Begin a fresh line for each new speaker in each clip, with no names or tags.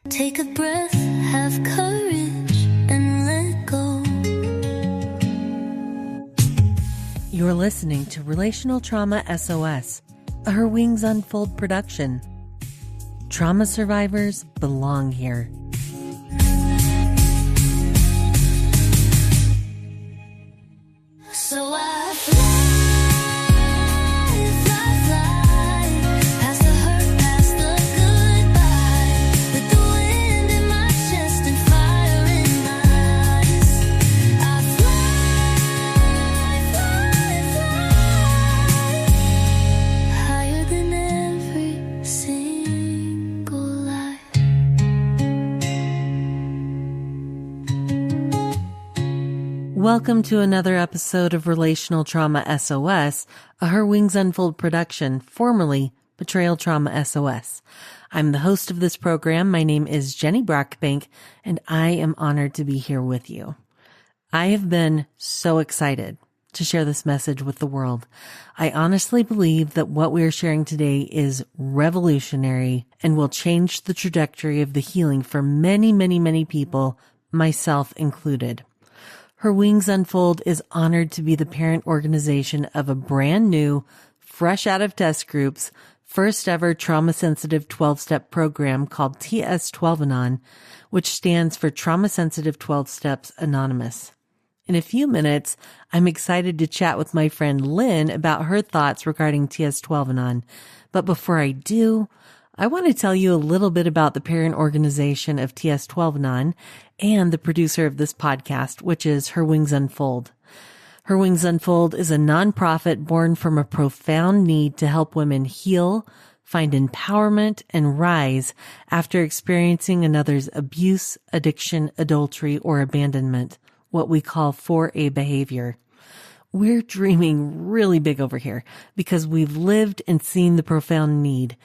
Take a breath, have courage, and let go.
You're listening to Relational Trauma SOS, a Her Wings Unfold production. Trauma survivors belong here.
So I fly, past the hurt, past the goodbye, with the wind in my chest and fire in my eyes. I fly, higher than every single lie.
Welcome to another episode of Relational Trauma SOS, a Her Wings Unfold production, formerly Betrayal Trauma SOS. I'm the host of this program. My name is Jeni Brockbank, and I am honored to be here with you. I have been so excited to share this message with the world. I honestly believe that what we are sharing today is revolutionary and will change the trajectory of the healing for many, many, many people, myself included. Her Wings Unfold is honored to be the parent organization of a brand new, fresh out of test groups, first ever trauma-sensitive 12-step program called TS-12 Anon, which stands for Trauma Sensitive 12 Steps Anonymous. In a few minutes, I'm excited to chat with my friend Lynn about her thoughts regarding TS-12 Anon. But before I do, I want to tell you a little bit about the parent organization of TS-12 Anon and the producer of this podcast, which is Her Wings Unfold. Her Wings Unfold is a nonprofit born from a profound need to help women heal, find empowerment, and rise after experiencing another's abuse, addiction, adultery, or abandonment, what we call 4A behavior. We're dreaming really big over here because we've lived and seen the profound need.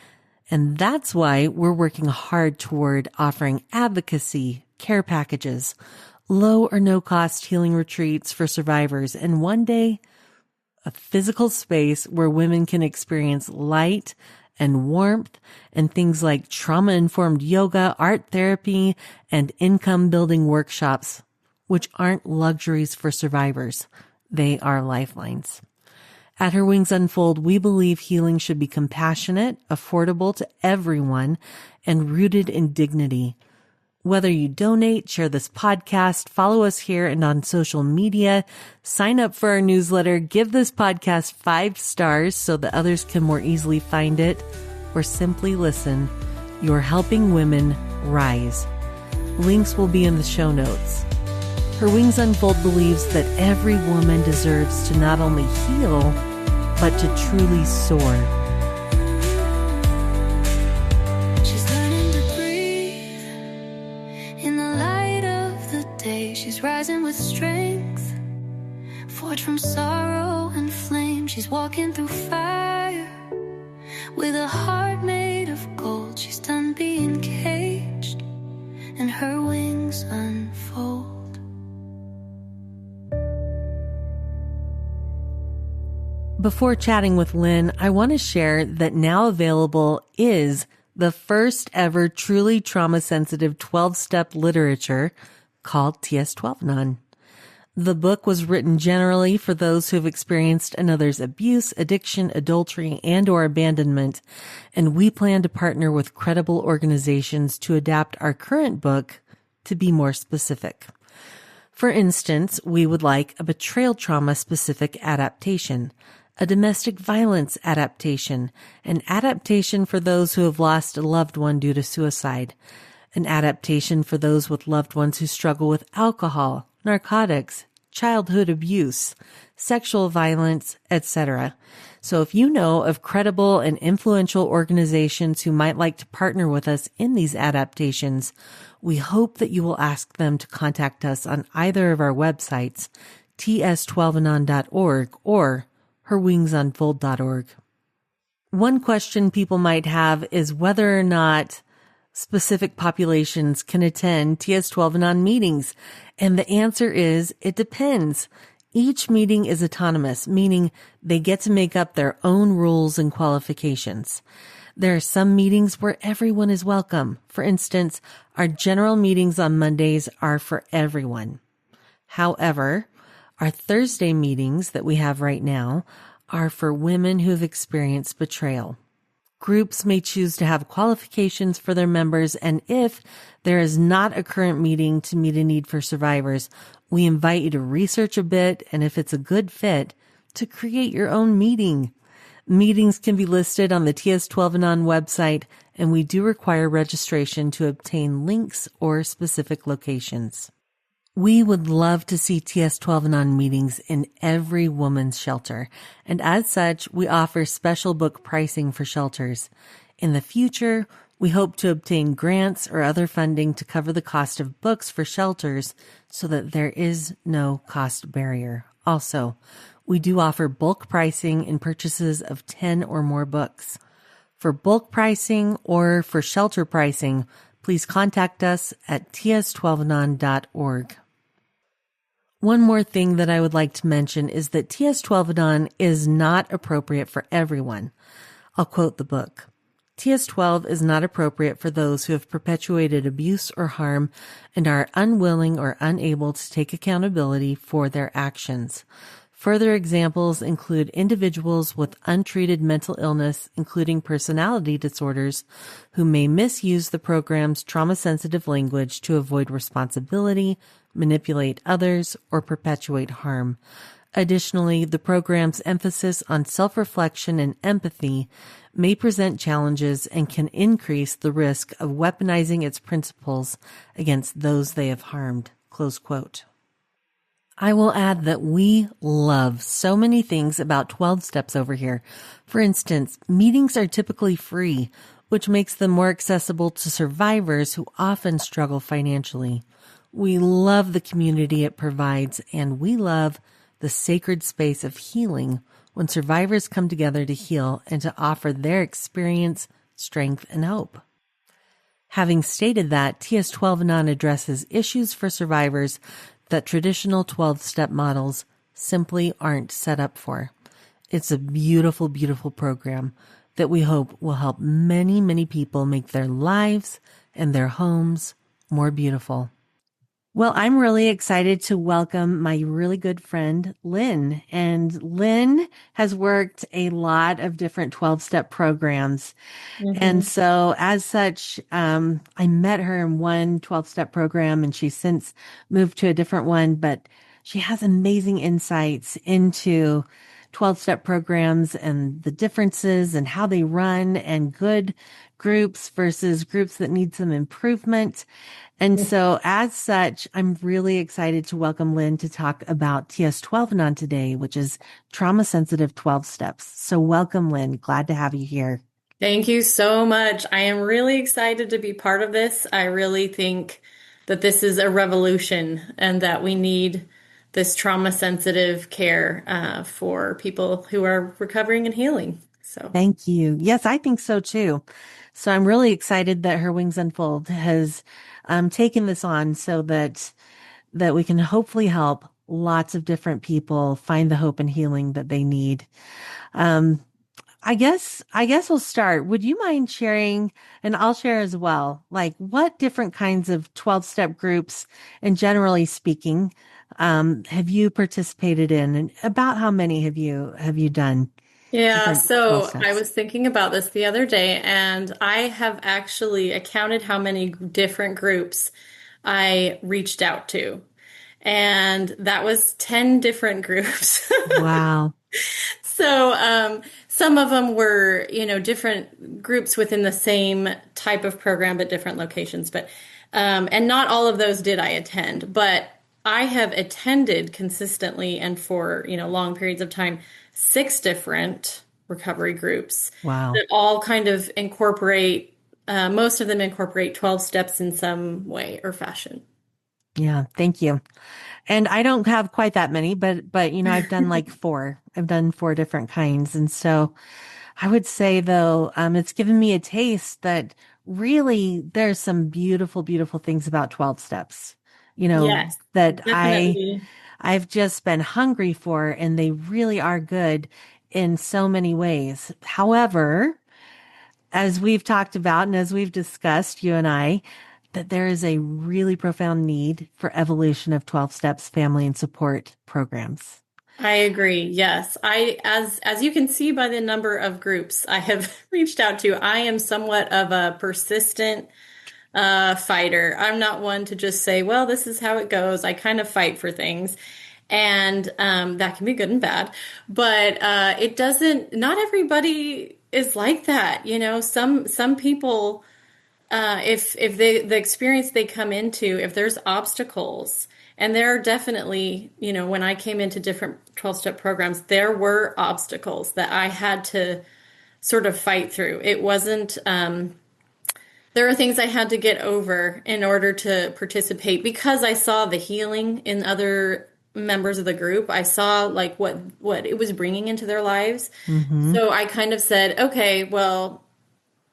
And that's why we're working hard toward offering advocacy, care packages, low or no cost healing retreats for survivors, and one day, a physical space where women can experience light and warmth and things like trauma-informed yoga, art therapy, and income-building workshops, which aren't luxuries for survivors. They are lifelines. At Her Wings Unfold, we believe healing should be compassionate, affordable to everyone, and rooted in dignity. Whether you donate, share this podcast, follow us here and on social media, sign up for our newsletter, give this podcast 5 stars so that others can more easily find it, or simply listen, you're helping women rise. Links will be in the show notes. Her Wings Unfold believes that every woman deserves to not only heal, but to truly soar.
She's learning to breathe in the light of the day. She's rising with strength, forged from sorrow and flame. She's walking through fire with a heart made of gold. She's done being caged, and her wings unfold.
Before chatting with Lynn, I want to share that now available is the first ever truly trauma-sensitive 12-step literature called TS-12 Anon. The book was written generally for those who have experienced another's abuse, addiction, adultery, and or abandonment, and we plan to partner with credible organizations to adapt our current book to be more specific. For instance, we would like a betrayal trauma-specific adaptation, a domestic violence adaptation, an adaptation for those who have lost a loved one due to suicide, an adaptation for those with loved ones who struggle with alcohol, narcotics, childhood abuse, sexual violence, etc. So if you know of credible and influential organizations who might like to partner with us in these adaptations, we hope that you will ask them to contact us on either of our websites, ts12anon.org or herwingsunfold.org. One question people might have is whether or not specific populations can attend TS-12 Anon meetings. And the answer is, it depends. Each meeting is autonomous, meaning they get to make up their own rules and qualifications. There are some meetings where everyone is welcome. For instance, our general meetings on Mondays are for everyone. However, our Thursday meetings that we have right now are for women who have experienced betrayal. Groups may choose to have qualifications for their members, and if there is not a current meeting to meet a need for survivors, we invite you to research a bit, and if it's a good fit, to create your own meeting. Meetings can be listed on the TS-12 Anon website, and we do require registration to obtain links or specific locations. We would love to see TS-12 Anon meetings in every woman's shelter, and as such, we offer special book pricing for shelters. In the future, we hope to obtain grants or other funding to cover the cost of books for shelters so that there is no cost barrier. Also, we do offer bulk pricing in purchases of 10 or more books. For bulk pricing or for shelter pricing, please contact us at ts12anon.org. One more thing that I would like to mention is that TS-12 Anon is not appropriate for everyone. I'll quote the book. TS-12 is not appropriate for those who have perpetuated abuse or harm and are unwilling or unable to take accountability for their actions. Further examples include individuals with untreated mental illness, including personality disorders, who may misuse the program's trauma-sensitive language to avoid responsibility, manipulate others, or perpetuate harm. Additionally, the program's emphasis on self-reflection and empathy may present challenges and can increase the risk of weaponizing its principles against those they have harmed. Close quote. I will add that we love so many things about 12 steps over here. For instance, meetings are typically free, which makes them more accessible to survivors who often struggle financially. We love the community it provides, and we love the sacred space of healing when survivors come together to heal and to offer their experience, strength, and hope. Having stated that, TS-12 Anon addresses issues for survivors that traditional 12-step models simply aren't set up for. It's a beautiful, beautiful program that we hope will help many, many people make their lives and their homes more beautiful. Well, I'm really excited to welcome my really good friend, Lynn. And Lynn has worked a lot of different 12-step programs. And so as such, I met her in one 12-step program and she's since moved to a different one, but she has amazing insights into 12-step programs and the differences and how they run and good groups versus groups that need some improvement. And so as such, I'm really excited to welcome Lynn to talk about TS-12 Anon today, which is trauma sensitive 12 steps. So welcome, Lynn. Glad to have you here.
Thank you so much. I am really excited to be part of this. I really think that this is a revolution and that we need this trauma sensitive care for people who are recovering and healing. So
thank you. Yes, I think so too. So I'm really excited that Her Wings Unfold has taken this on so that we can hopefully help lots of different people find the hope and healing that they need. I guess we'll start. Would you mind sharing, and I'll share as well, like what different kinds of 12-step groups, and generally speaking, have you participated in, and about how many have you done?
yeah,
Different 12
so I
steps.
was thinking about this the other day, and I have actually counted how many different groups I reached out to. And that was 10 different groups.
Wow.
So some of them were, different groups within the same type of program, but different locations. But and not all of those did I attend, but I have attended consistently and for, long periods of time, 6 different recovery groups
Wow.
that all kind of incorporate, most of them incorporate 12 steps in some way or fashion.
Yeah. Thank you. And I don't have quite that many, but, I've done like 4. I've done 4 different kinds. And so I would say though, it's given me a taste that really there's some beautiful, beautiful things about 12 steps,
Yes,
that
definitely.
I've just been hungry for, and they really are good in so many ways. However, as we've talked about and as we've discussed, you and I, that there is a really profound need for evolution of 12 steps family and support programs.
I agree. Yes. As you can see by the number of groups I have reached out to, I am somewhat of a persistent fighter. I'm not one to just say, well, this is how it goes. I kind of fight for things. And that can be good and bad. But it doesn't, not everybody is like that. You know, some people, if the experience they come into, if there's obstacles, and there are definitely, you know, when I came into different 12-step programs, there were obstacles that I had to sort of fight through. It wasn't, there are things I had to get over in order to participate because I saw the healing in other members of the group. I saw like what it was bringing into their lives.
Hmm.
So I kind of said, okay, well,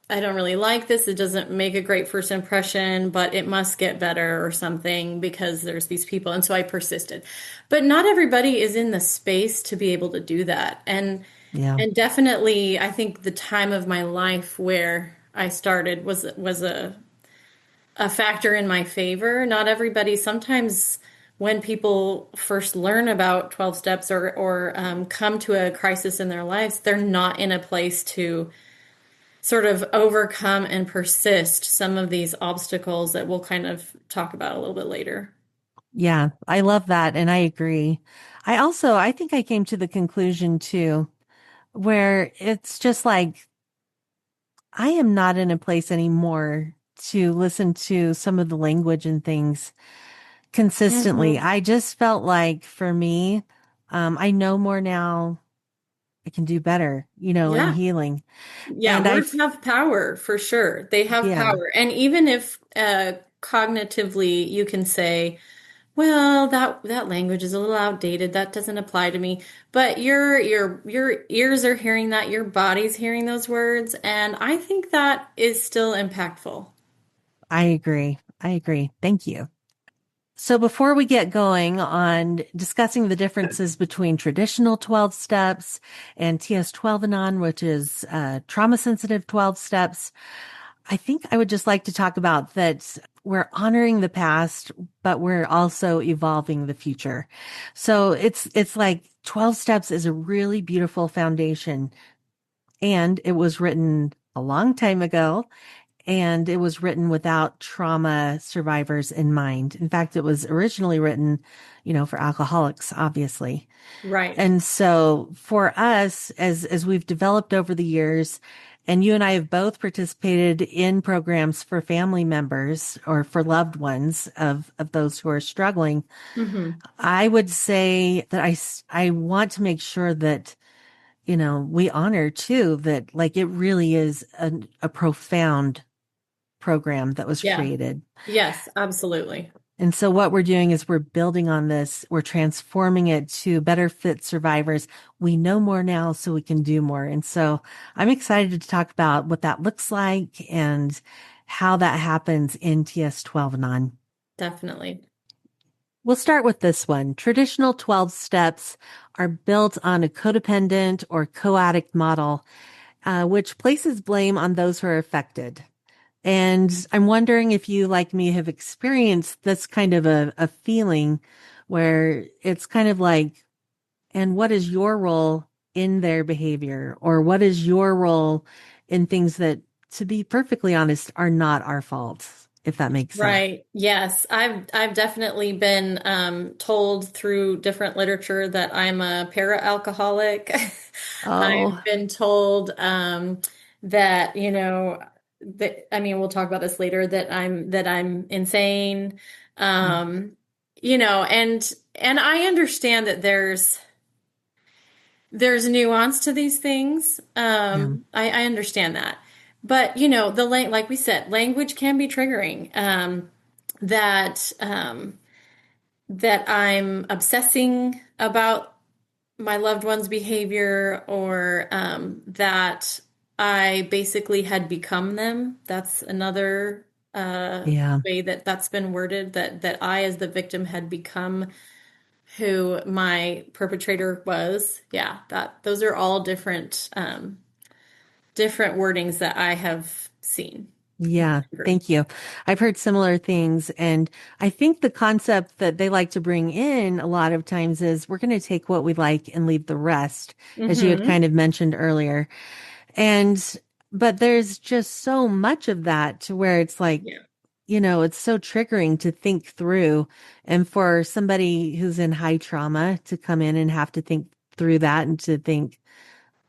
I don't really like this. It doesn't make a great first impression, but it must get better or something because there's these people. And so I persisted. But not everybody is in the space to be able to do that.
Yeah,
And definitely I think the time of my life where I started was a factor in my favor. Not everybody, sometimes when people first learn about 12 steps or come to a crisis in their lives, they're not in a place to sort of overcome and persist some of these obstacles that we'll kind of talk about a little bit later.
yeah, I love that. And I agree. I think I came to the conclusion too, where it's just like, I am not in a place anymore to listen to some of the language and things consistently.
Hmm.
I just felt like for me, I know more now. I can do better, in
Yeah.
healing.
Yeah.
And
Words have power for sure. They have
yeah,
power. And even if cognitively you can say, well, that language is a little outdated. That doesn't apply to me. But your ears are hearing that, your body's hearing those words, and I think that is still impactful.
I agree. I agree. Thank you. So before we get going on discussing the differences between traditional 12 steps and TS-12 Anon, which is trauma sensitive 12 steps, I think I would just like to talk about that we're honoring the past, but we're also evolving the future. So it's like 12 steps is a really beautiful foundation, and it was written a long time ago, and it was written without trauma survivors in mind. In fact, it was originally written, for alcoholics, obviously.
Right.
And so for us, as we've developed over the years, and you and I have both participated in programs for family members or for loved ones of those who are struggling,
Hmm.
I would say that I want to make sure that, we honor too that like it really is a profound program that was
Yeah.
created.
Yes, absolutely.
And so what we're doing is we're building on this. We're transforming it to better fit survivors. We know more now, so we can do more. And so I'm excited to talk about what that looks like and how that happens in TS-12 and on.
Definitely.
We'll start with this one. Traditional 12 steps are built on a codependent or co-addict model, which places blame on those who are affected. And I'm wondering if you, like me, have experienced this kind of a feeling where it's kind of like, and what is your role in their behavior? Or what is your role in things that, to be perfectly honest, are not our fault, if that makes sense?
Right. Yes. I've definitely been told through different literature that I'm a para-alcoholic.
Oh,
I've been told that, you know, that I mean, we'll talk about this later, that I'm insane.
mm,
Um, you know, and I understand that there's nuance to these things.
yeah,
I understand that. But, you know, like we said, language can be triggering. That that I'm obsessing about my loved one's behavior or that I basically had become them. That's another
yeah,
way that that's been worded, that I as the victim had become who my perpetrator was. Yeah, that those are all different different wordings that I have seen.
Yeah,
Agree.
thank you. I've heard similar things. And I think the concept that they like to bring in a lot of times is we're going to take what we like and leave the rest, as you had
Mm-hmm.
kind of mentioned earlier. And, but there's just so much of that to where it's like,
Yeah.
it's so triggering to think through. And for somebody who's in high trauma to come in and have to think through that and to think,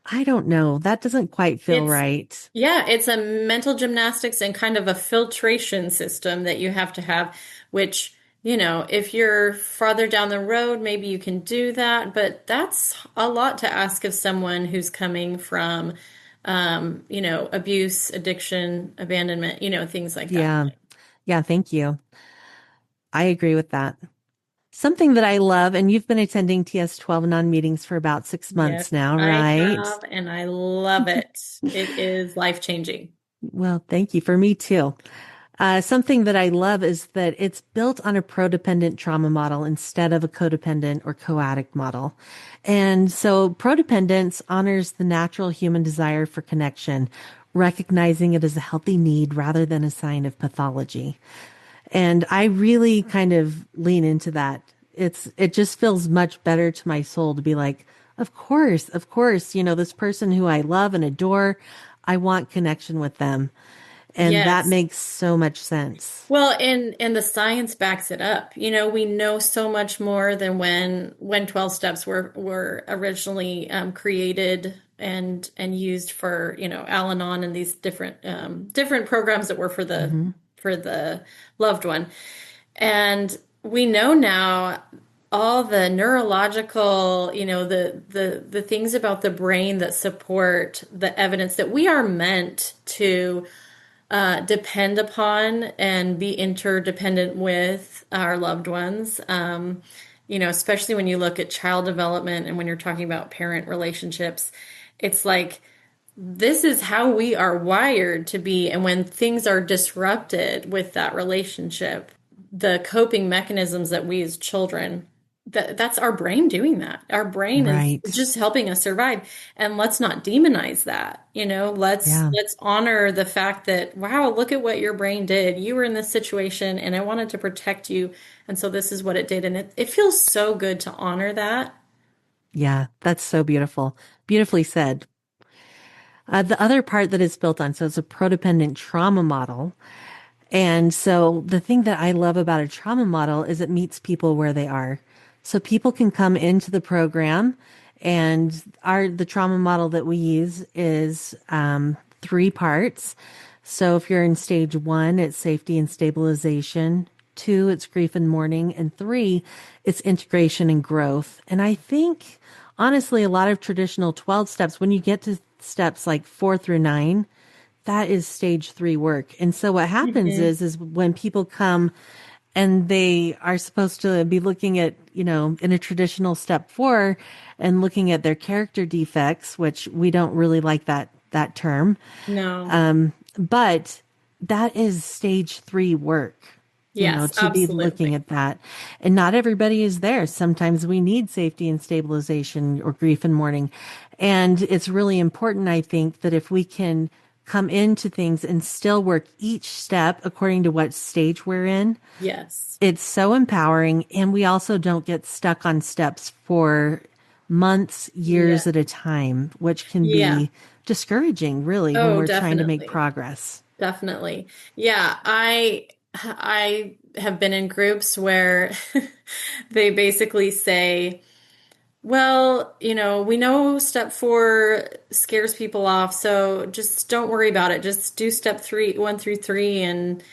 I don't know, that doesn't quite feel
It's
right.
Yeah, it's a mental gymnastics and kind of a filtration system that you have, which, if you're farther down the road, maybe you can do that, but that's a lot to ask of someone who's coming from, abuse, addiction, abandonment, things like that.
Yeah. Yeah. Thank you. I agree with that. Something that I love, and you've been attending TS-12 Anon meetings for about 6 months
Yes,
now,
I
right?
have, and I love it. It is life-changing.
Well, thank you for me too. Something that I love is that it's built on a prodependent trauma model instead of a codependent or co-addict model. And so prodependence honors the natural human desire for connection, recognizing it as a healthy need rather than a sign of pathology. And I really kind of lean into that. It just feels much better to my soul to be like, of course, this person who I love and adore, I want connection with them. And that
Yes.
makes so much sense.
Well, and the science backs it up. We know so much more than when 12 steps were originally created and used for, Al-Anon and these different programs that were for the
Hmm.
for the loved one. And we know now all the neurological, the things about the brain that support the evidence that we are meant to depend upon and be interdependent with our loved ones. Especially when you look at child development and when you're talking about parent relationships, it's like this is how we are wired to be. And when things are disrupted with that relationship, the coping mechanisms that we as children, that's our brain doing that. Our brain is
Right.
just helping us survive. And let's not demonize that. Let's
Yeah.
let's honor the fact that, wow, look at what your brain did. You were in this situation and I wanted to protect you. And so this is what it did. And it feels so good to honor that.
Yeah. That's so beautiful. Beautifully said. The other part that it's built on, so it's a prodependent trauma model. And so the thing that I love about a trauma model is it meets people where they are. So people can come into the program and the trauma model that we use is, 3 parts. So if you're in stage 1, it's safety and stabilization. 2, it's grief and mourning. And 3, it's integration and growth. And I think honestly, a lot of traditional 12 steps, when you get to steps like 4 through 9, that is stage 3 work. And so what happens
Mhm.
is when people come and they are supposed to be looking at, in a traditional step 4 and looking at their character defects, which we don't really like that term.
No.
But that is stage 3 work,
Yes,
to be looking
absolutely.
at that. And not everybody is there. Sometimes we need safety and stabilization or grief and mourning. And it's really important, I think, that if we can come into things and still work each step according to what stage we're in,
Yes.
it's so empowering. And we also don't get stuck on steps for months,
Yeah.
years at a time, which can
Yeah.
be discouraging, really, when
Oh,
we're trying to make
definitely.
progress.
Definitely. Yeah, I have been in groups where they basically say, well, we know step 4 scares people off, so just don't worry about it. Just do step 3, 1 through 3, and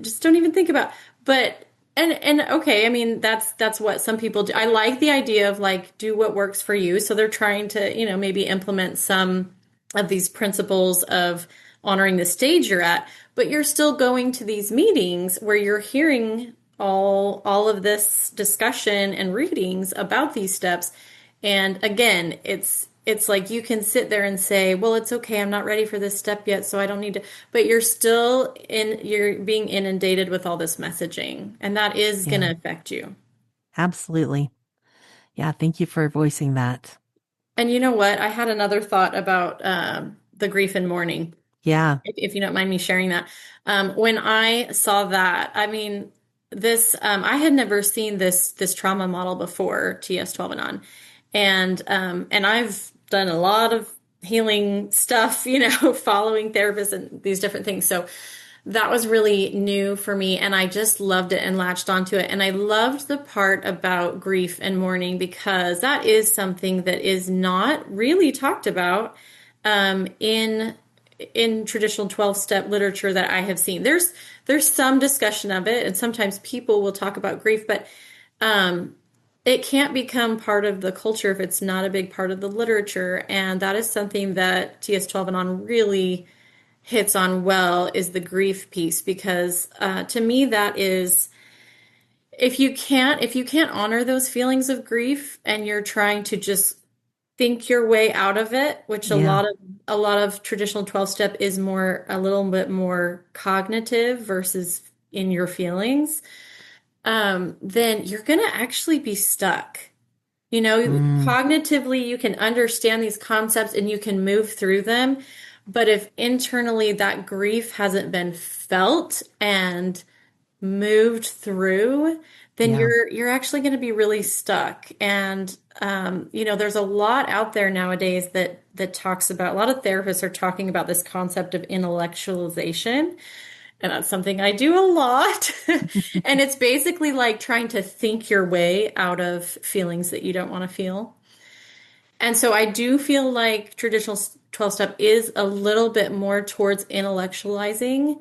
just don't even think about. But and okay, I mean that's what some people do. I like the idea of like do what works for you. So they're trying to, maybe implement some of these principles of honoring the stage you're at, but you're still going to these meetings where you're hearing all of this discussion and readings about these steps. And again, it's like you can sit there and say, well, it's okay, I'm not ready for this step yet, so I don't need to, but you're being inundated with all this messaging, and that is going
Yeah,
to affect you.
absolutely. Yeah, thank you for voicing that.
And you know what? I had another thought about the grief and mourning,
Yeah.
if you don't mind me sharing that. When I saw that, I mean, I had never seen this trauma model before, TS-12 Anon, and I've done a lot of healing stuff, following therapists and these different things. So that was really new for me, and I just loved it and latched onto it. And I loved the part about grief and mourning because that is something that is not really talked about in traditional 12-step literature that I have seen. There's some discussion of it, and sometimes people will talk about grief, but it can't become part of the culture if it's not a big part of the literature. And that is something that TS-12 Anon really hits on well, is the grief piece, because to me that is, if you can't honor those feelings of grief and you're trying to just think your way out of it, which
Yeah.
a lot of traditional 12 step is more, a little bit more cognitive versus in your feelings, then you're going to actually be stuck.
Mm,
Cognitively, you can understand these concepts and you can move through them. But if internally that grief hasn't been felt and moved through, then
yeah.
you're actually going to be really stuck. And there's a lot out there nowadays that talks about, a lot of therapists are talking about this concept of intellectualization, and that's something I do a lot. And it's basically like trying to think your way out of feelings that you don't want to feel. And so I do feel like traditional 12 step is a little bit more towards intellectualizing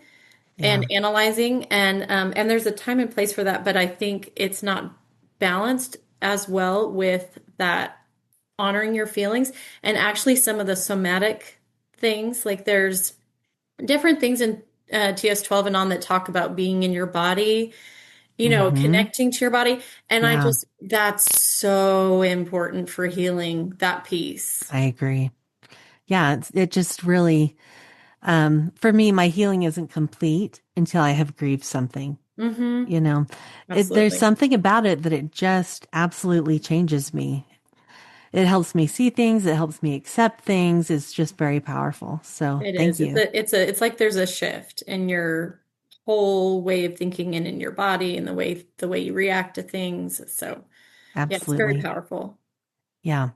Yeah.
and analyzing, and there's a time and place for that, but I think it's not balanced as well with that honoring your feelings and actually some of the somatic things. Like there's different things in TS-12 and on that talk about being in your body,
Hmm.
connecting to your body. And
Yeah.
that's so important for healing that piece.
I agree. Yeah. It just really, for me, my healing isn't complete until I have grieved something.
Mm-hmm.
You know, there's
Absolutely.
something about it that it just absolutely changes me. It helps me see things. It helps me accept things. It's just very powerful. So
It
thank
is.
you.
It's like there's a shift in your whole way of thinking and in your body and the way you react to things. So yeah, it's very
Absolutely.
powerful.
Yeah.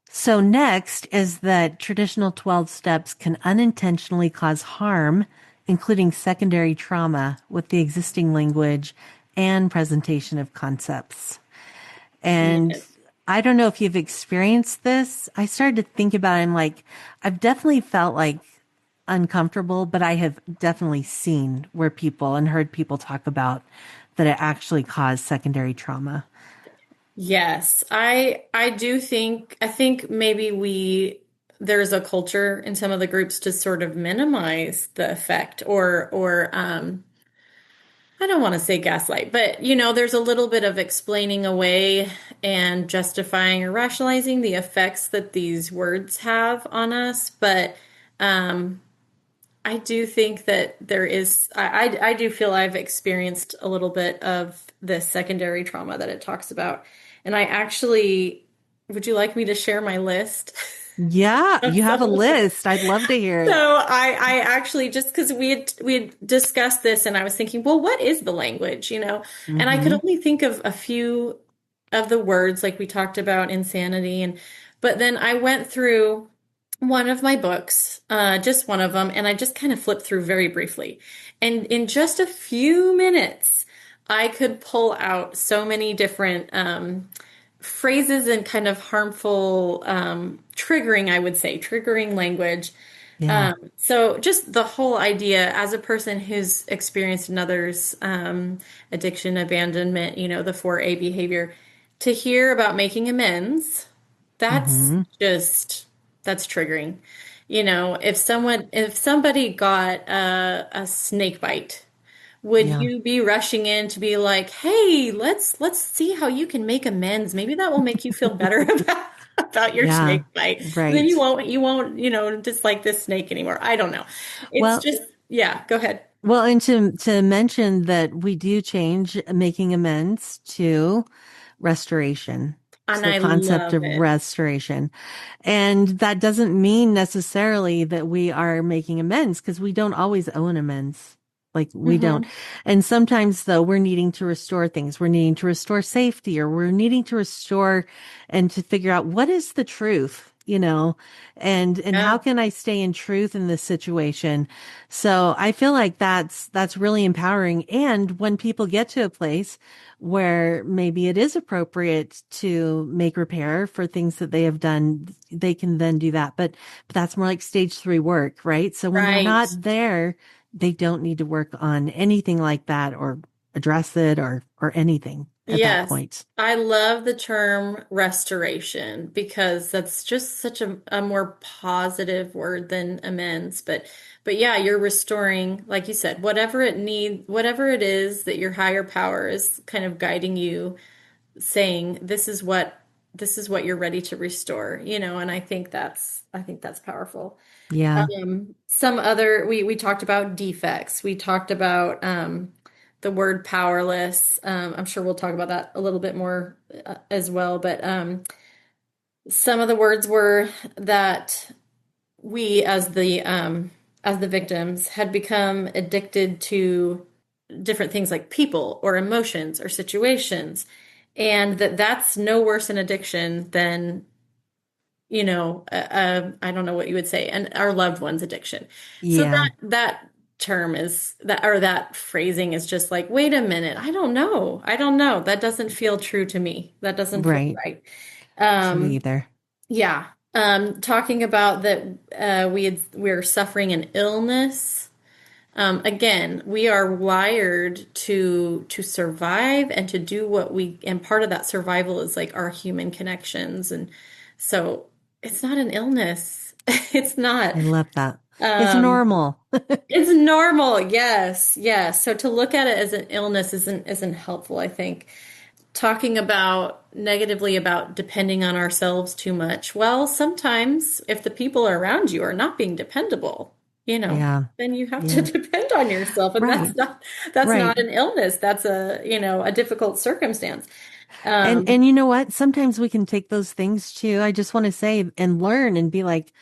So next is that traditional 12 steps can unintentionally cause harm, including secondary trauma with the existing language and presentation of concepts. And
Yes.
I don't know if you've experienced this. I started to think about it. I'm like, I've definitely felt like uncomfortable, but I have definitely seen where people and heard people talk about that it actually caused secondary trauma.
Yes. I think maybe there's a culture in some of the groups to sort of minimize the effect, or I don't want to say gaslight, but there's a little bit of explaining away and justifying or rationalizing the effects that these words have on us. But I do think that I do feel I've experienced a little bit of this secondary trauma that it talks about. And would you like me to share my list?
Yeah,
Of
you have
some
a
of the
list. I'd love to hear
So
it.
I actually, just because we had discussed this, and I was thinking, well, what is the language, And I could
Hmm.
only think of a few of the words, like we talked about insanity, but then I went through one of my books, just one of them, and I just kind of flipped through very briefly, and in just a few minutes, I could pull out so many different phrases and kind of harmful, triggering, I would say, triggering language.
Yeah.
So just the whole idea, as a person who's experienced another's addiction, abandonment, the 4A behavior, to hear about making amends, that's
Hmm.
just, that's triggering. If somebody got a snake bite, would
Yeah.
you be rushing in to be like, "Hey, let's see how you can make amends. Maybe that will make you feel better about your
Yeah.
snake bite. Then
Right.
you won't, dislike this snake anymore." I don't know. It's
Well,
just, yeah, go ahead.
and to mention that we do change making amends to restoration.
And
the
I
concept
love
of
it.
restoration. And that doesn't mean necessarily that we are making amends because we don't always owe an amends. Like we don't.
Hmm.
And sometimes though, we're needing to restore things. We're needing to restore safety or we're needing to restore and to figure out what is the truth, and how
Yeah.
can I stay in truth in this situation? So I feel like that's really empowering. And when people get to a place where maybe it is appropriate to make repair for things that they have done, they can then do that. But that's more like stage 3 work, right? So when they're
Right.
not there, they don't need to work on anything like that or address it or anything at that
Yes.
point.
I love the term restoration because that's just such a more positive word than amends. But yeah, you're restoring, like you said, whatever it is that your higher power is kind of guiding you, saying this is what you're ready to restore, and I think that's powerful.
Yeah.
Some other we talked about defects. We talked about the word powerless. I'm sure we'll talk about that a little bit more as well. But some of the words were that we, as the victims, had become addicted to different things like people or emotions or situations, and that's no worse an addiction than I don't know what you would say, and our loved one's addiction. So
Yeah.
that term is that, or that phrasing is just like, wait a minute, I don't know. That doesn't feel true to me. That doesn't feel
Right.
right.
To me
Um,
either.
yeah. Talking about that, we're suffering an illness. Again, we are wired to survive and to do and part of that survival is like our human connections. And so it's not an illness. It's not.
I love that. It's
Um,
normal.
it's normal. Yes. Yes. So to look at it as an illness isn't helpful, I think. Talking about negatively about depending on ourselves too much. Well, sometimes if the people around you are not being dependable,
Yeah.
then you have to
Yeah.
depend on yourself, and
Right.
that's
Right.
not an illness. That's a difficult circumstance.
And you know what? Sometimes we can take those things too. I just want to say and learn and be like,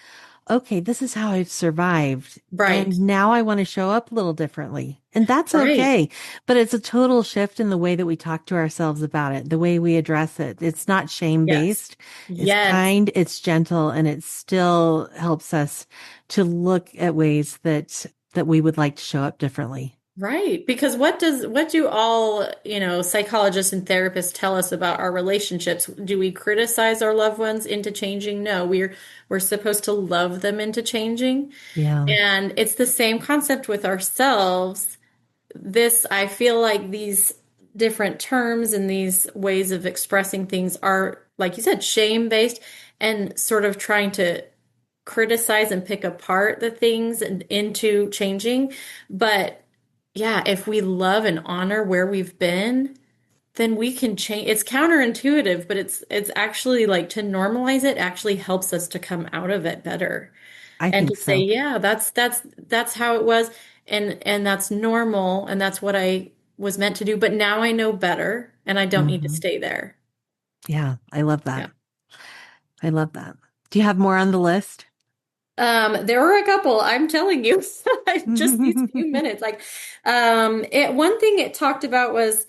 okay, this is how I've survived.
Right.
And now I want to show up a little differently. And that's
Right.
okay. But it's a total shift in the way that we talk to ourselves about it, the way we address it. It's not shame
Yes.
based. It's
Yes.
kind, it's gentle, and it still helps us to look at ways that we would like to show up differently.
Right. Because what do all, psychologists and therapists tell us about our relationships? Do we criticize our loved ones into changing? No, we're supposed to love them into changing.
Yeah.
And it's the same concept with ourselves. I feel like these different terms and these ways of expressing things are, like you said, shame based and sort of trying to criticize and pick apart the things and into changing. But yeah, if we love and honor where we've been, then we can change. It's counterintuitive, but it's actually like to normalize it actually helps us to come out of it better
I
and
think
to say,
so.
yeah, that's how it was, and that's normal, and that's what I was meant to do. But now I know better, and I don't need to
Hmm.
stay there.
Yeah. I love that.
Yeah.
I love that. Do you have more on the list?
There were a couple, I'm telling you, just these few minutes. Like, one thing it talked about was,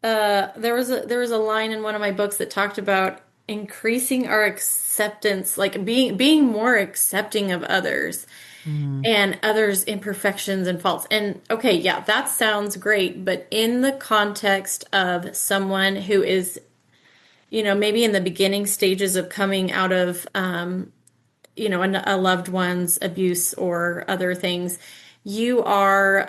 there was a line in one of my books that talked about increasing our acceptance, like being more accepting of others
Mm,
and others' imperfections and faults. And okay, yeah, that sounds great, but in the context of someone who is, maybe in the beginning stages of coming out of, a loved one's abuse or other things, you are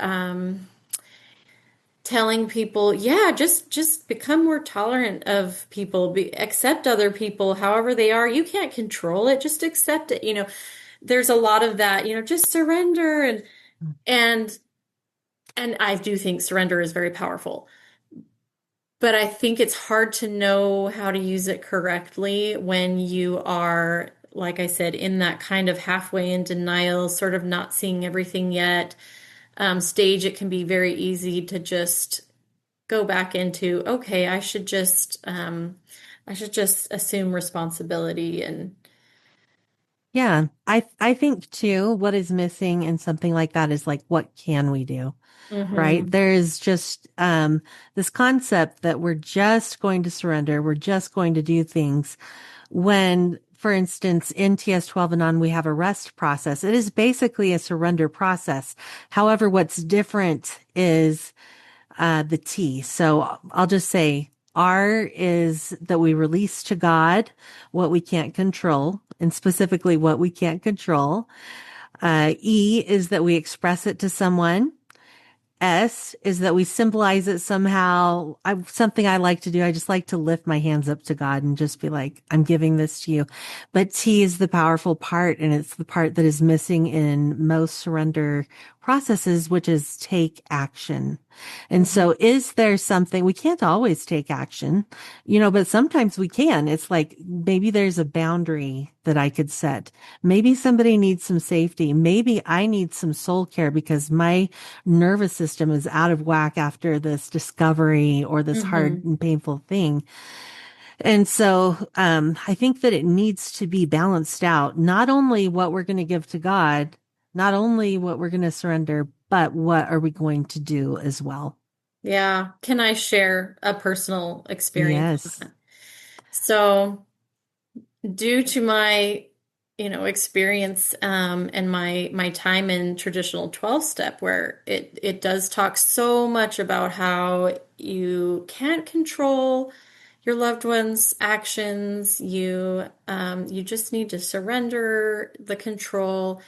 telling people, yeah, just become more tolerant of people, accept other people however they are. You can't control it, just accept it. There's a lot of that, just surrender and and I do think surrender is very powerful. But I think it's hard to know how to use it correctly when you are, like I said, in that kind of halfway in denial, sort of not seeing everything yet stage. It can be very easy to just go back into, okay, I should just I should just assume responsibility and
Yeah. I think too, what is missing in something like that is like, what can we do? Right?
hmm
There's just this concept that we're just going to surrender, we're just going to do things. When, for instance, in TS-12 Anon, we have a rest process. It is basically a surrender process. However, what's different is the T. So I'll just say R is that we release to God what we can't control, and specifically what we can't control. E is that we express it to someone. S is that we symbolize it somehow. Something I like to do. I just like to lift my hands up to God and just be like, I'm giving this to you. But T is the powerful part, and it's the part that is missing in most surrender processes, which is take action. And
hmm
so is there something we can't always take action, but sometimes we can. It's like maybe there's a boundary that I could set. Maybe somebody needs some safety. Maybe I need some soul care because my nervous system is out of whack after this discovery or this hard
hmm
and painful thing. And so, I think that it needs to be balanced out, not only what we're going to give to God, not only what we're going to surrender, but what are we going to do as well?
Yeah. Can I share a personal experience on
Yes.
that? So, due to my, experience and my time in traditional 12 step, where it does talk so much about how you can't control your loved ones' actions. You just need to surrender the control.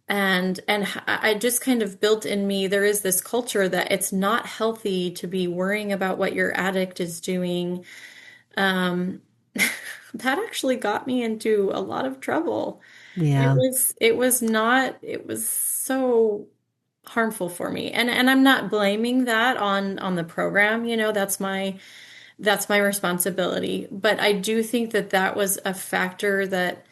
And I just kind of built in me, there is this culture that it's not healthy to be worrying about what your addict is doing. um, that actually got me into a lot of trouble.
Yeah.
It was so harmful for me. And I'm not blaming that on the program, that's my responsibility. But I do think that that was a factor that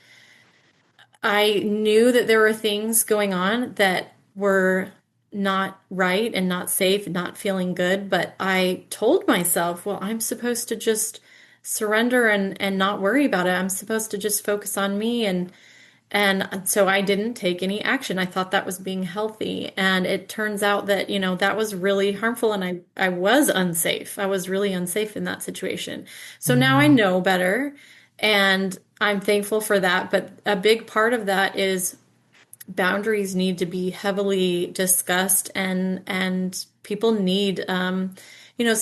I knew that there were things going on that were not right and not safe, not feeling good, but I told myself, well, I'm supposed to just surrender and not worry about it. I'm supposed to just focus on me and so I didn't take any action. I thought that was being healthy, and it turns out that, that was really harmful, and I was unsafe. I was really unsafe in that situation. So now I
Mm,
know better, and I'm thankful for that, but a big part of that is boundaries need to be heavily discussed, and people need you know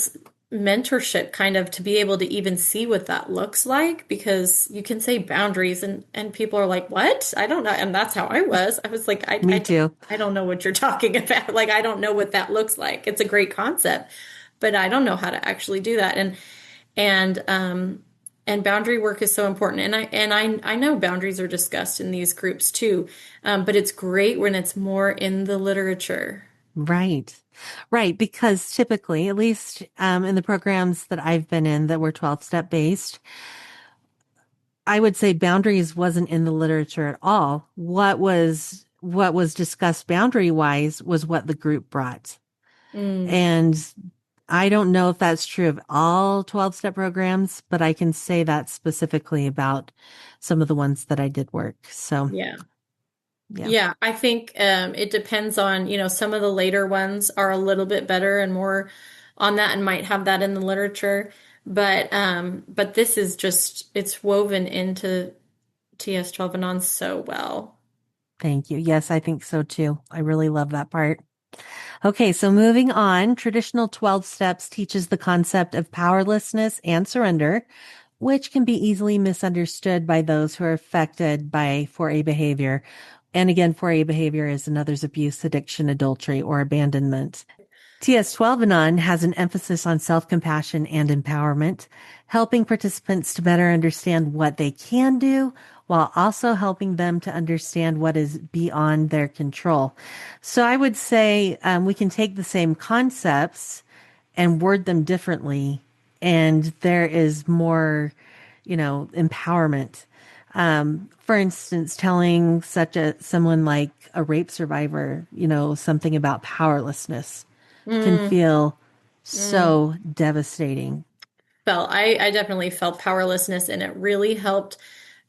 mentorship, kind of, to be able to even see what that looks like, because you can say boundaries and people are like, what? I don't know. And that's how I was like,
me too.
I don't know what you're talking about. Like, I don't know what that looks like. It's a great concept, but I don't know how to actually do that. And and boundary work is so important. And I know boundaries are discussed in these groups too, but it's great when it's more in the literature.
Right. Right. Because typically, at least in the programs that I've been in that were 12 step based, I would say boundaries wasn't in the literature at all. What was discussed boundary wise was what the group brought.
Mm,
And I don't know if that's true of all 12 step programs, but I can say that specifically about some of the ones that I did work. So,
yeah.
yeah.
Yeah, I think it depends on, some of the later ones are a little bit better and more on that and might have that in the literature. But this is just, it's woven into TS-12 Anon so well.
Thank you. Yes, I think so too. I really love that part. Okay, so moving on, traditional 12 steps teaches the concept of powerlessness and surrender, which can be easily misunderstood by those who are affected by 4A behavior. And again, 4A behavior is another's abuse, addiction, adultery, or abandonment. TS-12 Anon has an emphasis on self-compassion and empowerment, helping participants to better understand what they can do while also helping them to understand what is beyond their control. So I would say we can take the same concepts and word them differently, and there is more, empowerment. For instance, telling someone like a rape survivor, something about powerlessness can
Mm,
feel
mm.
so devastating.
I definitely felt powerlessness, and it really helped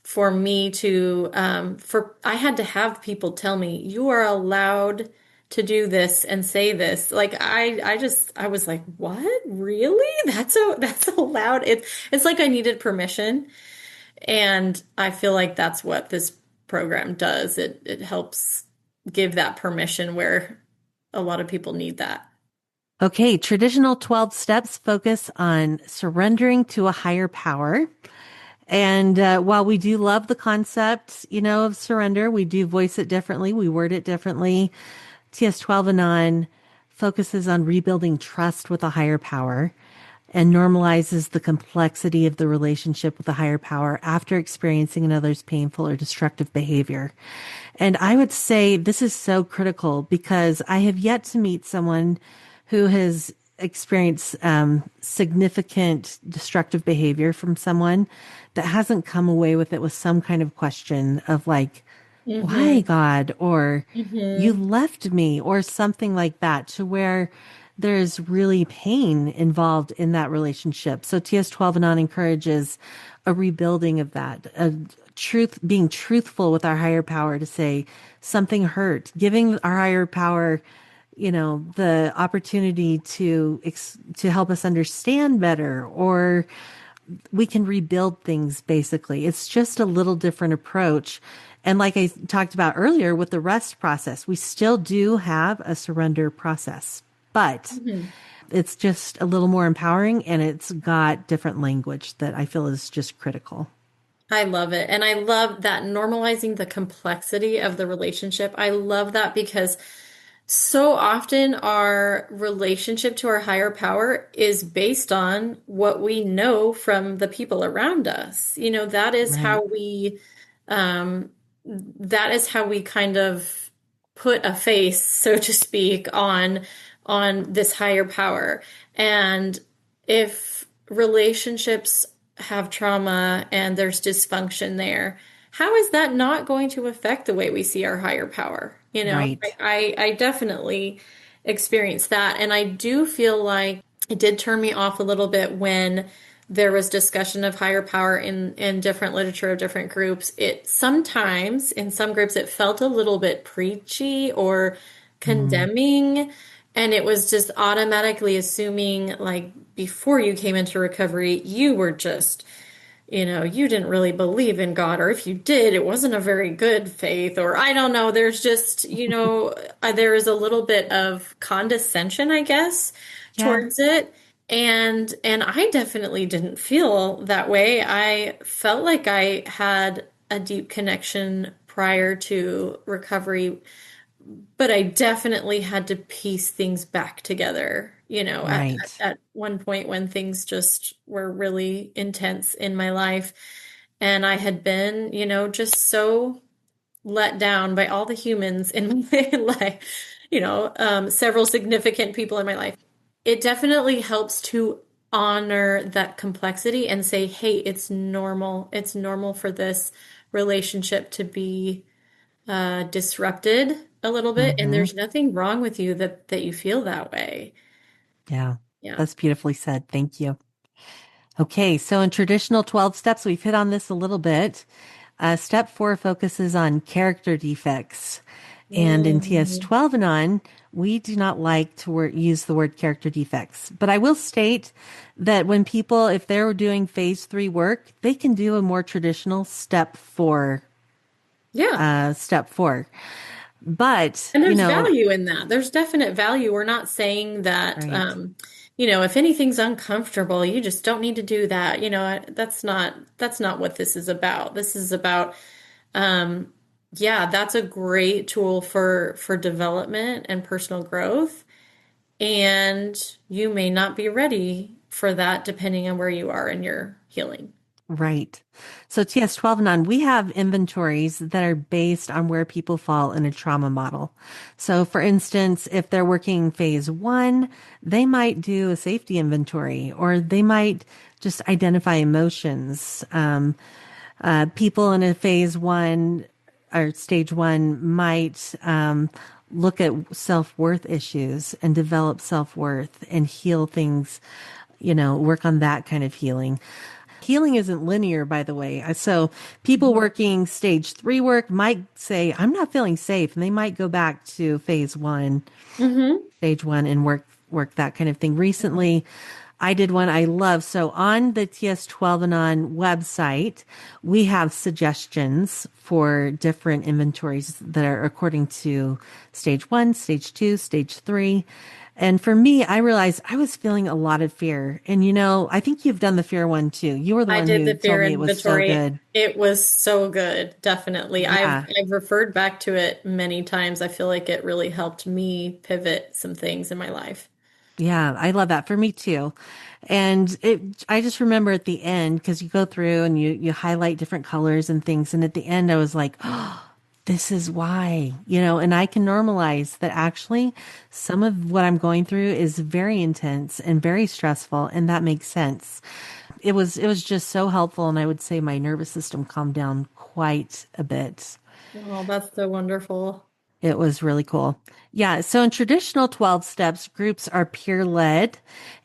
for me to, I had to have people tell me, you are allowed to do this and say this. Like, I was like, what? Really? That's allowed. It's like I needed permission. And I feel like that's what this program does. It helps give that permission where a lot of people need that.
Okay, traditional 12 steps focus on surrendering to a higher power. And while we do love the concept, of surrender, we do voice it differently. We word it differently. TS-12 Anon focuses on rebuilding trust with a higher power and normalizes the complexity of the relationship with a higher power after experiencing another's painful or destructive behavior. And I would say this is so critical because I have yet to meet someone who has experienced significant destructive behavior from someone that hasn't come away with it with some kind of question of like, why
Hmm.
God, or you
Hmm.
left me, or something like that, to where there's really pain involved in that relationship. So TS-12 Anon encourages a rebuilding of that, a being truthful with our higher power to say something hurt, giving our higher power, the opportunity to help us understand better, or we can rebuild things basically. It's just a little different approach. And like I talked about earlier with the rest process, we still do have a surrender process, but
Hmm.
it's just a little more empowering and it's got different language that I feel is just critical.
I love it. And I love that normalizing the complexity of the relationship. I love that because so often our relationship to our higher power is based on what we know from the people around us.
Right.
Um, that is how we kind of put a face, so to speak, on this higher power. And if relationships have trauma and there's dysfunction there, how is that not going to affect the way we see our higher power?
Right.
I definitely experienced that. And I do feel like it did turn me off a little bit when there was discussion of higher power in different literature of different groups. It sometimes, in some groups, it felt a little bit preachy or
Mm,
condemning. And it was just automatically assuming, like, before you came into recovery, you were just you didn't really believe in God, or if you did, it wasn't a very good faith, or I don't know. There's just, there is a little bit of condescension, I guess,
yeah.
towards it. And I definitely didn't feel that way. I felt like I had a deep connection prior to recovery, but I definitely had to piece things back together,
Right.
at one point when things just were really intense in my life. And I had been, just so let down by all the humans in my life, several significant people in my life. It definitely helps to honor that complexity and say, hey, it's normal. It's normal for this relationship to be disrupted a little bit, and
Hmm.
there's nothing wrong with you that you feel that way.
Yeah.
Yeah.
That's beautifully said. Thank you. Okay. So in traditional 12 steps, we've hit on this a little bit. Step 4 focuses on character defects. And in
Mm.
TS-12 and on, we do not like to use the word character defects. But I will state that when people, if they're doing phase 3 work, they can do a more traditional
Yeah.
step 4. But,
And there's value in that. There's definite value. We're not saying that,
right,
if anything's uncomfortable, you just don't need to do that. That's not what this is about. This is about, um, yeah, that's a great tool for development and personal growth. And you may not be ready for that depending on where you are in your healing.
right. So TS-12 and on, we have inventories that are based on where people fall in a trauma model. So for instance, if they're working phase 1, they might do a safety inventory, or they might just identify emotions. People in a phase 1 or stage 1 might look at self-worth issues and develop self-worth and heal things work on that kind of healing. Healing isn't linear, by the way. So people working stage 3 work might say, I'm not feeling safe. And they might go back to phase 1,
Mm-hmm.
stage 1 and work that kind of thing. Recently, I did one I love. So on the TS-12 Anon website, we have suggestions for different inventories that are according to stage 1, stage 2, stage 3. And for me, I realized I was feeling a lot of fear. And I think you've done the fear one too. You were the
I
one
did
who
the
told
fear
me it was so
inventory.
good.
It was so good, definitely. I've
Yeah.
I've referred back to it many times. I feel like it really helped me pivot some things in my life.
Yeah, I love that for me too. And I just remember at the end, because you go through and you highlight different colors and things. And at the end, I was like, oh, this is why, and I can normalize that actually some of what I'm going through is very intense and very stressful. And that makes sense. It was just so helpful. And I would say my nervous system calmed down quite a bit.
Oh, that's so wonderful.
It was really cool. Yeah. So in traditional 12 steps, groups are peer led.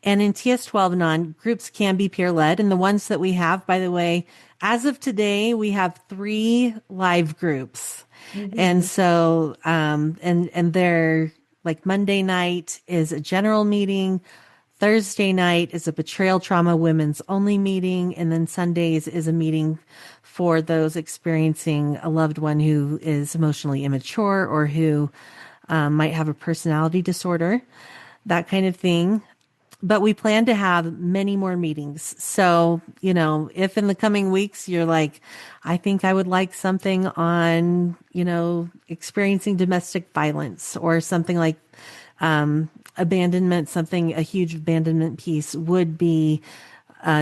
And in TS-12 non, groups can be peer led. And the ones that we have, by the way, as of today, we have 3 live groups. And
Hmm.
so, and they're like Monday night is a general meeting. Thursday night is a betrayal trauma women's only meeting. And then Sundays is a meeting for those experiencing a loved one who is emotionally immature or who might have a personality disorder, that kind of thing. But we plan to have many more meetings. So, if in the coming weeks you're like, I think I would like something on, experiencing domestic violence or something like abandonment, a huge abandonment piece would be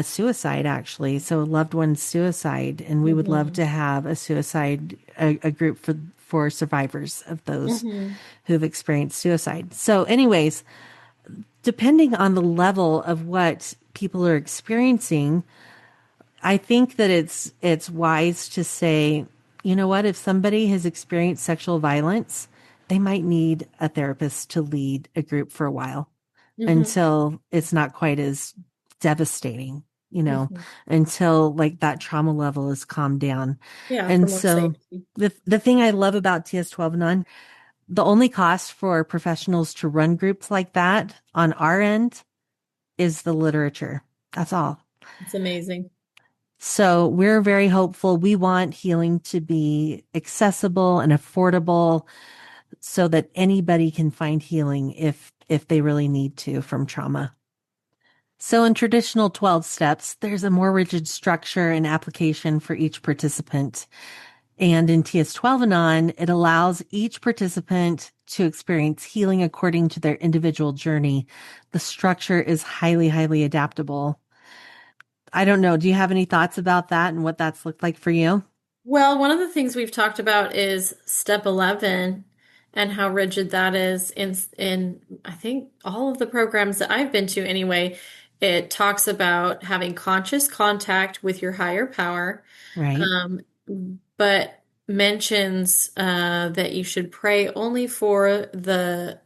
suicide, actually. So loved one's suicide. And we would love
Hmm.
to have a group for survivors of those
Hmm.
who've experienced suicide. So anyways, depending on the level of what people are experiencing, I think that it's wise to say, you know what, if somebody has experienced sexual violence, they might need a therapist to lead a group for a while
Hmm.
until it's not quite as devastating,
Hmm.
until like that trauma level is calmed down.
Yeah, for
And
more
so
safety.
the thing I love about TS-12 None, the only cost for professionals to run groups like that on our end is the literature. That's all.
It's amazing.
So we're very hopeful. We want healing to be accessible and affordable so that anybody can find healing if they really need to from trauma. So in traditional 12 steps, there's a more rigid structure and application for each participant. And in TS-12 and on, it allows each participant to experience healing according to their individual journey. The structure is highly, highly adaptable. I don't know. Do you have any thoughts about that and what that's looked like for you?
Well, one of the things we've talked about is step 11 and how rigid that is in I think all of the programs that I've been to anyway. It talks about having conscious contact with your higher power,
Right.
um, but mentions that you should pray only for the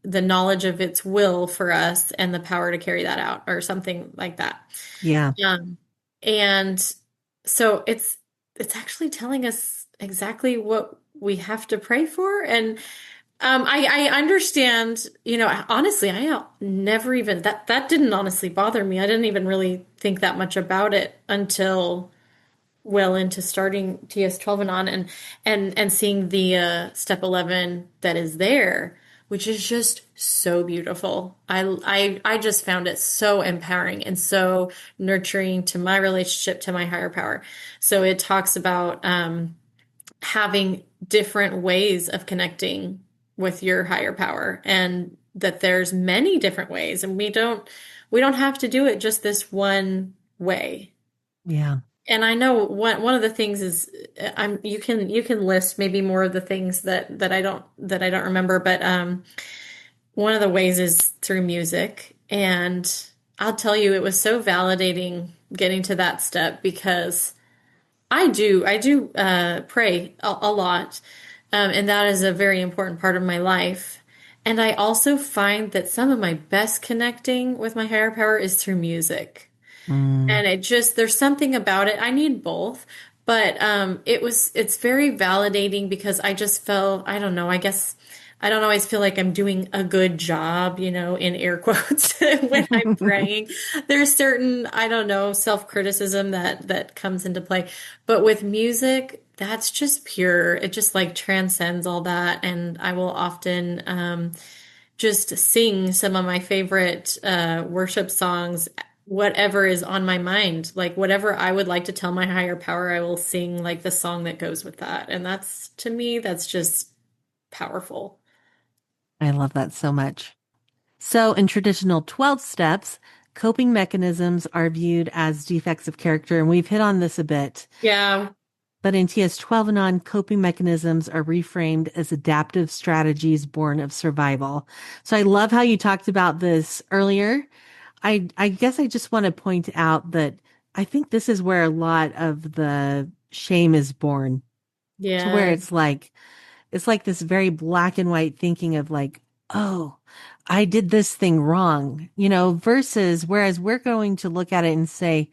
knowledge of its will for us and the power to carry that out, or something like that.
Yeah.
Um, and so it's actually telling us exactly what we have to pray for. And I understand, honestly, I never even that didn't honestly bother me. I didn't even really think that much about it until well into starting TS-12 and on, and seeing the step 11 that is there, which is just so beautiful. I just found it so empowering and so nurturing to my relationship to my higher power. So it talks about having different ways of connecting with your higher power, and that there's many different ways, and we don't have to do it just this one way.
Yeah.
And I know one of the things is you can list maybe more of the things that I don't remember, but one of the ways is through music. And I'll tell you, it was so validating getting to that step, because I do pray a lot, and that is a very important part of my life. And I also find that some of my best connecting with my higher power is through music.
Mm,
And there's something about it. I need both, but it's very validating because I just felt, I don't know, I guess I don't always feel like I'm doing a good job, in air quotes when I'm praying. There's certain, I don't know, self-criticism that comes into play. But with music, that's just pure. It just like transcends all that. And I will often just sing some of my favorite worship songs, whatever is on my mind. Like whatever I would like to tell my higher power, I will sing like the song that goes with that. And that's, to me, that's just powerful.
I love that so much. So, in traditional 12 steps, coping mechanisms are viewed as defects of character, and we've hit on this a bit.
Yeah.
But in TS-12 Anon, coping mechanisms are reframed as adaptive strategies born of survival. So I love how you talked about this earlier. I guess I just want to point out that I think this is where a lot of the shame is born, to where
Yeah.
it's like this very black and white thinking of like, oh, I did this thing wrong, versus whereas we're going to look at it and say,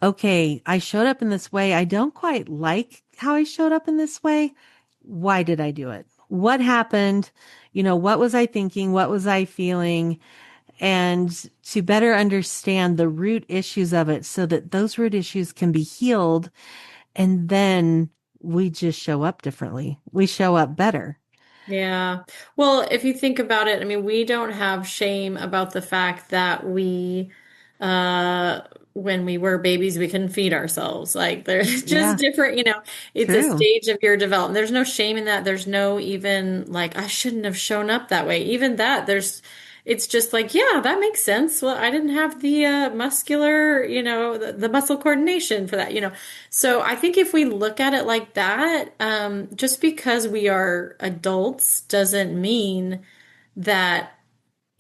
okay, I showed up in this way. I don't quite like how I showed up in this way. Why did I do it? What happened? What was I thinking? What was I feeling? And to better understand the root issues of it so that those root issues can be healed. And then we just show up differently. We show up better.
Yeah. Well, if you think about it, I mean, we don't have shame about the fact that uh, when we were babies, we couldn't feed ourselves. Like, there's just
Yeah,
different, it's a
true.
stage of your development. There's no shame in that. There's no even like, I shouldn't have shown up that way. Even that, it's just like, yeah, that makes sense. Well, I didn't have the muscular, the muscle coordination for that. So I think if we look at it like that, just because we are adults doesn't mean that,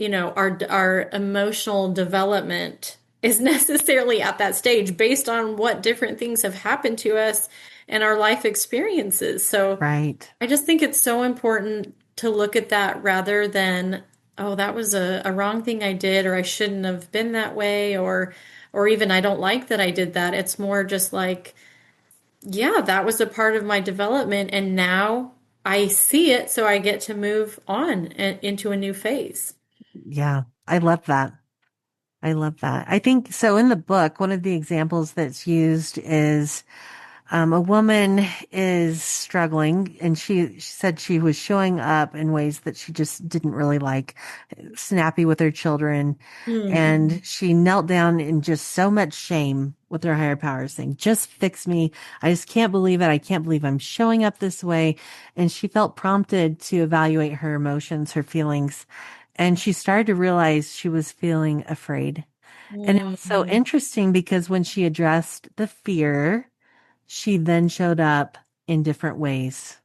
our emotional development is necessarily at that stage based on what different things have happened to us and our life experiences. So
Right.
I just think it's so important to look at that rather than, oh, that was a wrong thing I did, or I shouldn't have been that way, or even I don't like that I did that. It's more just like, yeah, that was a part of my development, and now I see it, so I get to move on into a new phase.
Yeah. I love that. I love that. I think so. In the book, one of the examples that's used is a woman is struggling, and she said she was showing up in ways that she just didn't really like, snappy with her children.
Mm-hmm.
And she knelt down in just so much shame with her higher power, saying, just fix me. I just can't believe it. I can't believe I'm showing up this way. And she felt prompted to evaluate her emotions, her feelings. And she started to realize she was feeling afraid. And it was so
Mm-hmm.
interesting because when she addressed the fear, she then showed up in different ways,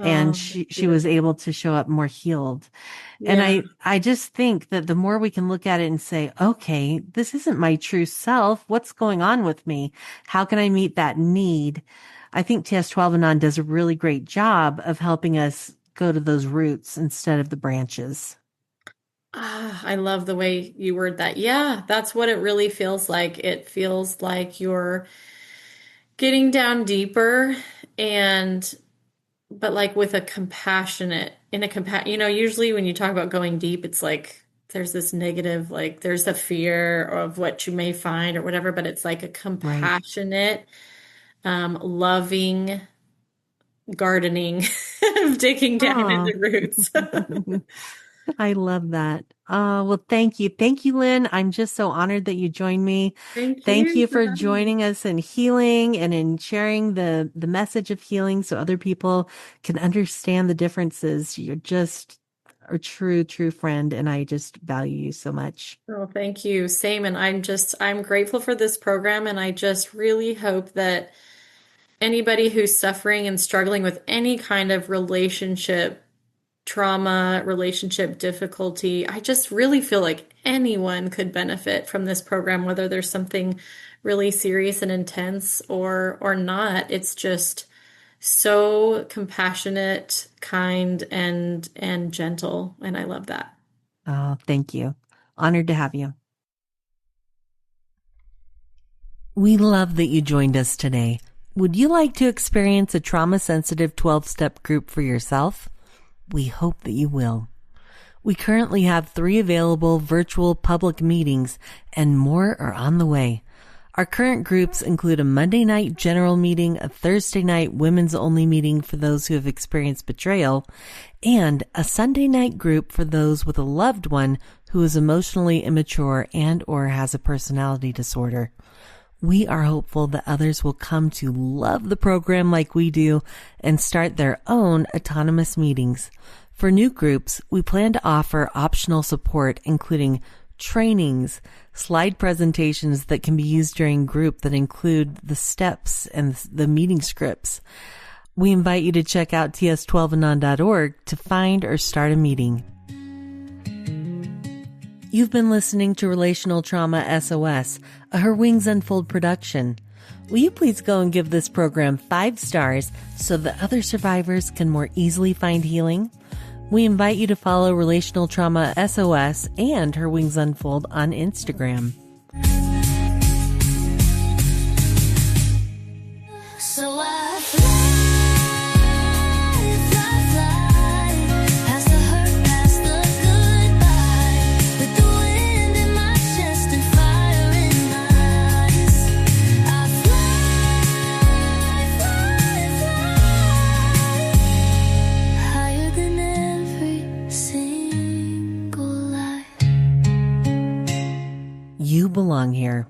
and
Oh,
she was
beautiful.
able to show up more healed. And
Yeah.
I just think that the more we can look at it and say, okay, this isn't my true self. What's going on with me? How can I meet that need? I think TS-12 Anon does a really great job of helping us go to those roots instead of the branches.
Ah, I love the way you word that. Yeah, that's what it really feels like. It feels like you're getting down deeper and but like with a compassionate in a usually when you talk about going deep, it's like there's this negative, like there's a fear of what you may find or whatever, but it's like a
Right.
compassionate, loving gardening of digging down in
Oh,
the roots.
I love that. Well, thank you. Thank you, Lynn. I'm just so honored that you joined me.
Thank
Thank
you
you
for
for
having me.
joining us in healing and in sharing the message of healing so other people can understand the differences. You're just a true, true friend, and I just value you so much.
Oh, thank you. Same. And I'm grateful for this program. And I just really hope that anybody who's suffering and struggling with any kind of relationship trauma, relationship difficulty, I just really feel like anyone could benefit from this program, whether there's something really serious and intense or not. It's just so compassionate, kind, and gentle, and I love that.
Oh, thank you. Honored to have you. We love that you joined us today. Would you like to experience a trauma-sensitive 12-step group for yourself? We hope that you will. We currently have 3 available virtual public meetings, and more are on the way. Our current groups include a Monday night general meeting, a Thursday night women's only meeting for those who have experienced betrayal, and a Sunday night group for those with a loved one who is emotionally immature and or has a personality disorder. We are hopeful that others will come to love the program like we do and start their own autonomous meetings. For new groups, we plan to offer optional support, including trainings, slide presentations that can be used during group that include the steps and the meeting scripts. We invite you to check out TS-12Anon.org to find or start a meeting. You've been listening to Relational Trauma SOS, a Her Wings Unfold production. Will you please go and give this program 5 stars so that other survivors can more easily find healing? We invite you to follow Relational Trauma SOS and Her Wings Unfold on Instagram.
So I fly, past the hurt, past the goodbye, with the wind in my chest and fire in my eyes. I fly, higher than every single lie.
You belong here.